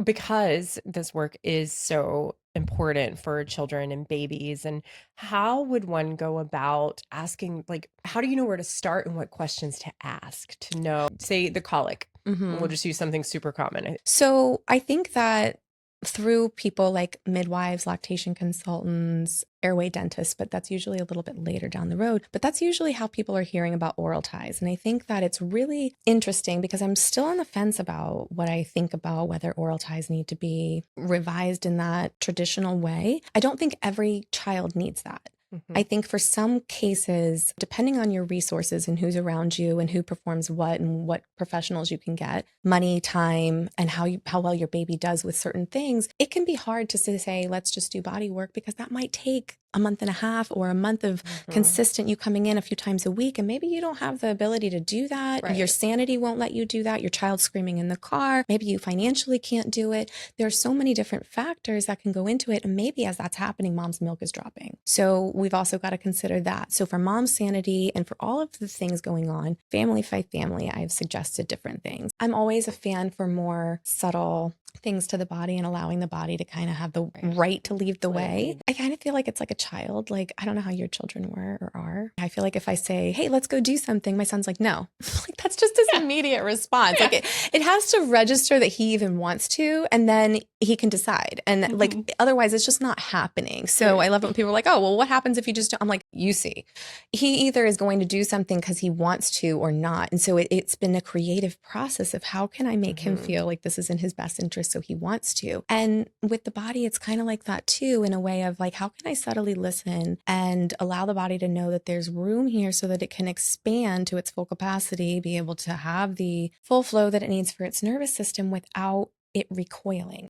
because this work is so important for children and babies, and how would one go about asking, like, how do you know where to start and what questions to ask to know, say, the colic? We'll Hmm. just use something super common. So I think that through people like midwives, lactation consultants, airway dentists, but that's usually a little bit later down the road. But that's usually how people are hearing about oral ties. And I think that it's really interesting because I'm still on the fence about what I think about whether oral ties need to be revised in that traditional way. I don't think every child needs that. I Mhm. think for some cases, depending on your resources and who's around you and who performs what and what professionals you can get, money, time, and how well your baby does with certain things, it can be hard to say, let's just do body work because that might take a month and a half or a month of Mhm. consistent you coming in a few times a week. And maybe you don't have the ability to do that. Your Right. sanity won't let you do that. Your child's screaming in the car. Maybe you financially can't do it. There are so many different factors that can go into it. And maybe as that's happening, mom's milk is dropping. So we've also got to consider that. So for mom's sanity and for all of the things going on, family fight family, I've suggested different things. I'm always a fan for more subtle things to the body and allowing the body to kind of have the Right. right to lead the Let it way. lead. I kind of feel like it's like a child. Like, I don't know how your children were or are. I feel like if I say, hey, let's go do something, my son's like, no. Like, that's just his Yeah. immediate response. Yeah. Like, it has to register that he even wants to, and then he can decide. And like, Mhm. otherwise, it's just not happening. So Right. I love it when people are like, oh, well, what happens if you just don't? I'm like, you see, he either is going to do something because he wants to or not. And so it's been a creative process of how can I make him Mhm. feel like this is in his best interest so he wants to. And with the body, it's kind of like that too, in a way of like, how can I subtly listen and allow the body to know that there's room here so that it can expand to its full capacity, be able to have the full flow that it needs for its nervous system without it recoiling.